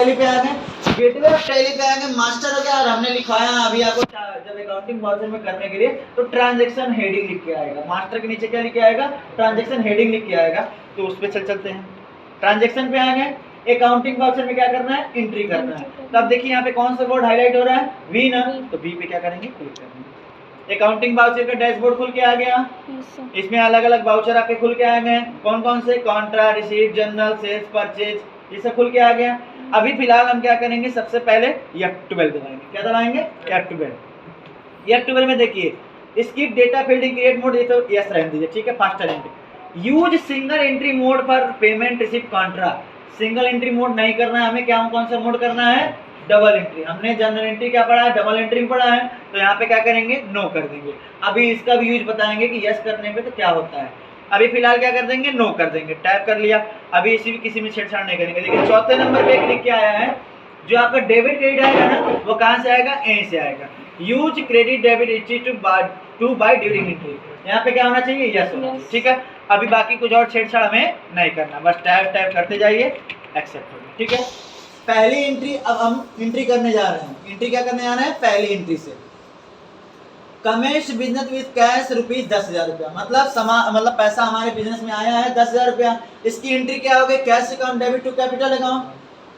Tally पे आ गए, gateway of tally पे आ गए, मास्टर हो गया। और हमने लिखवाया अभी आपको जब अकाउंटिंग वाउचर में करने के लिए तो ट्रांजैक्शन हेडिंग लिख के आएगा। मास्टर के नीचे क्या लिख के आएगा? ट्रांजैक्शन हेडिंग लिख के आएगा। तो उस पे चलते हैं। ट्रांजैक्शन पे आ गए, अकाउंटिंग वाउचर में क्या करना है? एंट्री करना है। तो अब देखिए यहाँ पे कौन सा वर्ड हाईलाइट हो रहा है? वी ना, तो वी पे क्या करेंगे? क्लिक करेंगे। अकाउंटिंग वाउचर का डैशबोर्ड खुल के आ गया। इसमें अलग अलग वाउचर आपके खुल के आ गए। कौन कौन से? Contra, receipt, journal, sales, purchase, ये सब खुल के आ गया। अभी फिलहाल हम क्या करेंगे? सबसे पहले F12 दबाएंगे। क्या दबाएंगे? F12। F12 में देखिए इसकी डेटा फील्डिंग क्रिएट मोड, ये तो यस रहने दीजिए, ठीक है। Faster entry, use single entry mode for payment receipt Contra. Single entry mode नहीं करना है हमें, क्या कौन सा मोड करना है? Double entry. हमने जनरल एंट्री क्या पढ़ा है? डबल एंट्री पढ़ा है। तो यहाँ पे क्या करेंगे? नो कर देंगे। अभी इसका भी यूज बताएंगे कि यस करने पे तो क्या होता है। अभी फिलहाल क्या कर देंगे? नो कर देंगे। टाइप कर लिया। अभी इसी किसी में छेड़छाड़ नहीं करेंगे। देखिए चौथे नंबर पे लिख के आया है, जो आपका डेबिट क्रेडिट आएगा ना, वो कहाँ से आएगा? ए से आएगा। Use credit debit entry to buy during entry. यहाँ पे क्या होना चाहिए? यस होना चाहिए, ठीक है। अभी बाकी कुछ और छेड़छाड़ हमें नहीं करना, बस टाइप करते जाइए, एक्सेप्ट होगा, ठीक है। पहली एंट्री, अब हम एंट्री करने जा रहे हैं। एंट्री क्या करने जा रहे हैं? पहली एंट्री से commence business with cash rupees 10,000 रुपया, मतलब पैसा हमारे बिजनेस में आया है 10,000 रुपया। इसकी एंट्री क्या हो गई? Cash account debit to capital account.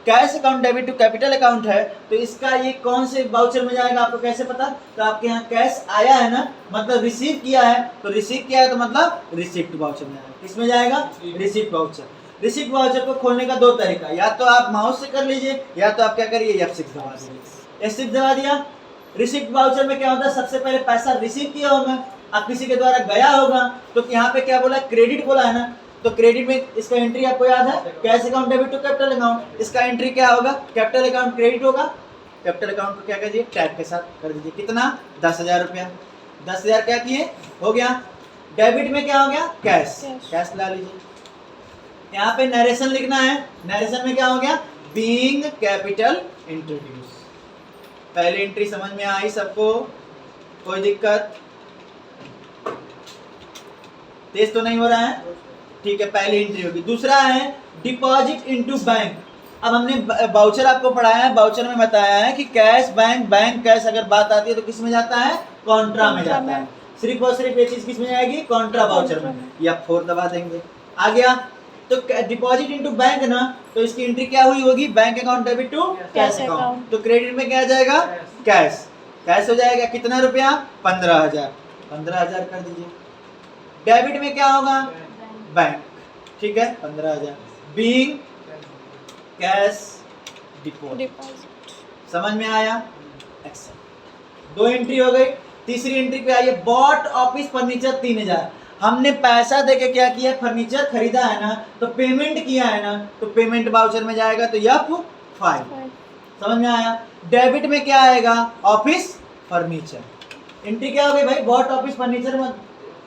Cash account debit to capital account है, तो इसका ये कौन से वाउचर में जाएगा? आपको कैसे पता? तो आपके यहाँ कैश आया है ना, मतलब रिसीव किया है, तो रिसीव किया है तो मतलब रिसिप्ट वाउचर में जाएगा। किसमें जाएगा? Receipt voucher. रिसिप्ट वाउचर को खोलने का दो तरीका, या तो आप माउस से कर लीजिए, या तो आप क्या करिए? F6 दबा दीजिए। F6 दबा दिया। रिसिप्ट वाउचर में क्या होता है? सबसे पहले पैसा रिसीव किया होगा, अब किसी के द्वारा गया होगा, तो यहाँ पे क्या बोला? क्रेडिट बोला है ना, तो क्रेडिट में इसका एंट्री आपको याद है? Cash account debit to capital account. इसका एंट्री क्या होगा? कैपिटल अकाउंट क्रेडिट होगा। कैपिटल अकाउंट को क्या कर दीजिए? टैग के साथ कर दीजिए। कितना? 10,000 रुपया। 10,000 क्या किए? हो गया। डेबिट में क्या हो गया? कैश। कैश ला लीजिए। यहाँ पे नरेशन लिखना है। नरेशन में क्या हो गया? Being capital introduce. पहली एंट्री समझ में आई सबको? कोई दिक्कत? तेज तो नहीं हो रहा है? ठीक है, पहली एंट्री होगी। दूसरा है डिपॉजिट इनटू बैंक। अब हमने वाउचर आपको पढ़ाया है, वाउचर में बताया है कि कैश बैंक, बैंक कैश अगर बात आती है तो किस में जाता है? कॉन्ट्रा में जाता है। सिर्फ और सिर्फ ये चीज किस में जाएगी? कॉन्ट्रा वाउचर में। या 4 दबा देंगे। आ गया। तो डिपॉजिट इनटू बैंक ना, तो इसकी एंट्री क्या हुई होगी? Bank account debit to cash account. तो क्रेडिट में क्या जाएगा? कैश। कैश हो जाएगा कितना रुपया? 15,000। 15,000 कर दीजिए। डेबिट में क्या होगा? बैंक, ठीक है, 15,000। Being cash deposit. समझ में आया? एक्सेप्ट। 2 एंट्री हो गई। तीसरी एंट्री पे आइए, बॉट ऑफिस फर्नीचर 3,000। हमने पैसा देके क्या किया? फर्नीचर खरीदा है ना, तो पेमेंट किया है ना, तो पेमेंट वाउचर में जाएगा, तो F5। समझ में आया? डेबिट में क्या आएगा? Office furniture. एंट्री क्या हो गई भाई? बॉट ऑफिस फर्नीचर में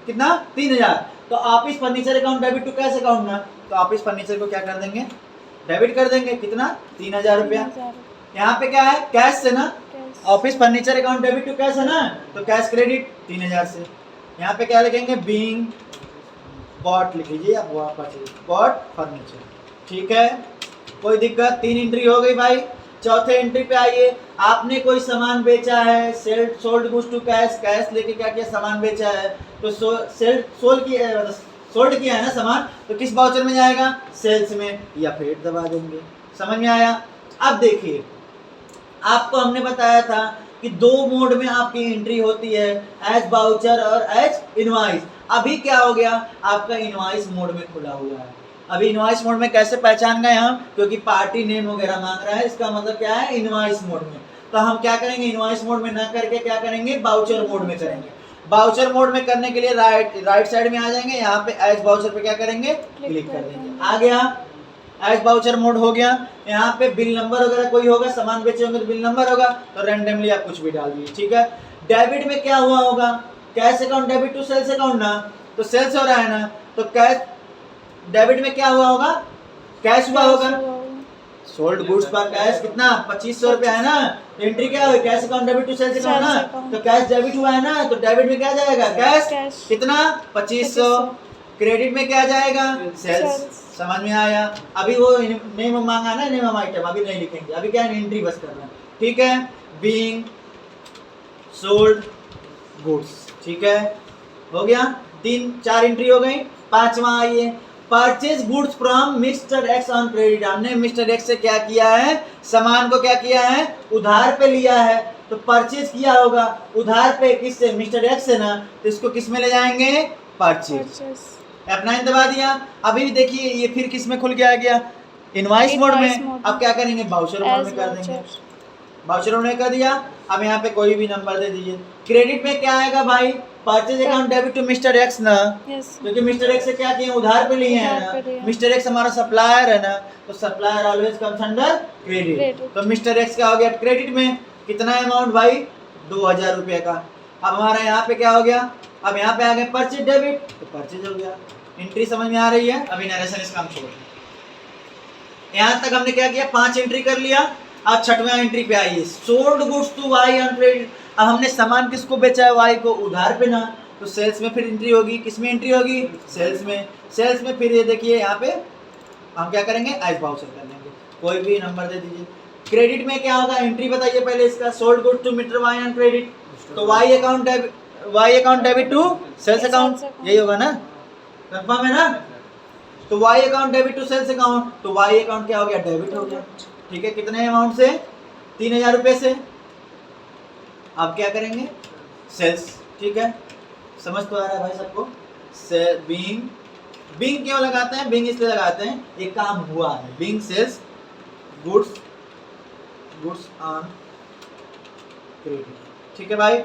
कितना? 3,000। तो office furniture account debit to cash account ना, तो ऑफिस फर्नीचर को क्या कर देंगे? डेबिट कर देंगे। कितना? 3,000 रुपया। यहाँ पे क्या है? कैश से ना, office furniture account debit to cash है ना, तो कैश क्रेडिट 3,000 से। यहाँ पे क्या लिखेंगे? बीइंग बॉट लिख लीजिए, या बॉट फर्नीचर, ठीक है। कोई दिक्कत? 3 एंट्री हो गई भाई। चौथे एंट्री पे आइए, आपने कोई सामान बेचा है, sold goods to cash. Cash लेके क्या किया? सामान बेचा है, तो सोल्ड किया है ना सामान, तो किस वाउचर में जाएगा? सेल्स में, या फिर दबा देंगे। समझ में आया? अब देखिए, आपको हमने बताया था कि 2 मोड में आपकी एंट्री होती है, एज वाउचर और एज इनवॉइस। अभी क्या हो गया? आपका इनवॉइस मोड में खुला हुआ है। अभी इनवॉइस मोड में कैसे पहचान गए हम? क्योंकि पार्टी नेम वगैरह मांग रहा है, इसका मतलब क्या है? इनवॉइस मोड में। तो हम क्या करेंगे? इनवॉइस मोड में ना करके क्या करेंगे? वाउचर मोड में करेंगे। वाउचर मोड में करने के लिए राइट साइड में आ जाएंगे, यहाँ पे एज वाउचर पे क्या करेंगे? क्लिक कर देंगे। आ गया। एज वाउचर मोड हो गया। यहाँ पे बिल नंबर वगैरह कोई होगा, सामान बेचे होंगे तो बिल नंबर होगा, तो रैंडमली आप कुछ भी डाल दीजिए, ठीक है। डेबिट में क्या हुआ होगा? Cash account debit to sales account ना, तो सेल्स हो रहा है ना, तो कैश डेबिट में क्या हुआ होगा? कैश हुआ होगा। सोल्ड गुड्स पर कैश कितना? 2,500 रुपया है ना। एंट्री क्या हुई? Cash account debit to sales account ना, तो कैश डेबिट हुआ है ना, तो डेबिट में क्या जाएगा? कैश। कितना? 2,500। क्रेडिट में क्या जाएगा? सेल्स। समझ में आया? अभी वो नेम मांगा ना, नेम आइटम अभी नहीं लिखेंगे, अभी क्या है एंट्री बस कर रहे हैं, ठीक है। बीइंग सोल्ड गुड्स, ठीक है, हो गया, 3-4 एंट्री हो गई। पांचवा आइए, purchase goods from mister x on credit. हमने मिस्टर एक्स से क्या किया है, सामान को क्या किया है, उधार पे लिया है, तो परचेज किया होगा उधार पे, किससे, मिस्टर एक्स से ना, तो इसको किस में ले जाएंगे, परचेज। F9 दबा दिया। अभी भी देखिए ये फिर किस में खुल के आ गया, इनवॉइस मोड में। अब क्या करेंगे, बाउचर मोड में कर देंगे, बाउचर मोड में कर दिया। अब यहाँ पे कोई भी नंबर दे दीजिए। क्रेडिट में क्या आएगा भाई, purchase account debit to mister X ना, क्योंकि मिस्टर एक्स से क्या किए, उधार पे लिए हैं ना, मिस्टर एक्स हमारा सप्लायर है ना, तो supplier always comes under credit. तो मिस्टर एक्स का हो गया क्रेडिट में कितना अमाउंट भाई, 2000 रुपये का। अब हमारा यहाँ पे क्या हो गया, अब यहाँ पे आ गए परचेज डेबिट, तो परचेज हो गया। एंट्री समझ में आ रही है? अभी नरेशन इसका हम छोड़, यहाँ तक हमने क्या किया, 5 एंट्री कर लिया। अब 6वां एंट्री पे आइए, sold goods to Y on credit. अब हमने सामान किसको बेचा है, वाई को, उधार पे ना, तो सेल्स में फिर एंट्री होगी, किस में एंट्री होगी, सेल्स में। सेल्स में फिर ये देखिए यहाँ पे हम क्या करेंगे, एज बाउचर कर लेंगे, कोई भी नंबर दे दीजिए। क्रेडिट में क्या होगा, एंट्री बताइए पहले इसका, sold goods to mister Y on credit, तो Y account debit to sales account, यही होगा ना, कंफर्म है ना। तो Y account debit to sales account, तो वाई अकाउंट क्या हो गया, डेबिट हो गया, ठीक है। कितने अमाउंट से, 3000 रुपये से। अब क्या करेंगे, सेल्स, ठीक है, समझ तो आ रहा है भाई सबको। बीइंग क्यों लगाते हैं, बीइंग इसलिए लगाते हैं, एक काम हुआ है, being sales goods on credit, ठीक है भाई।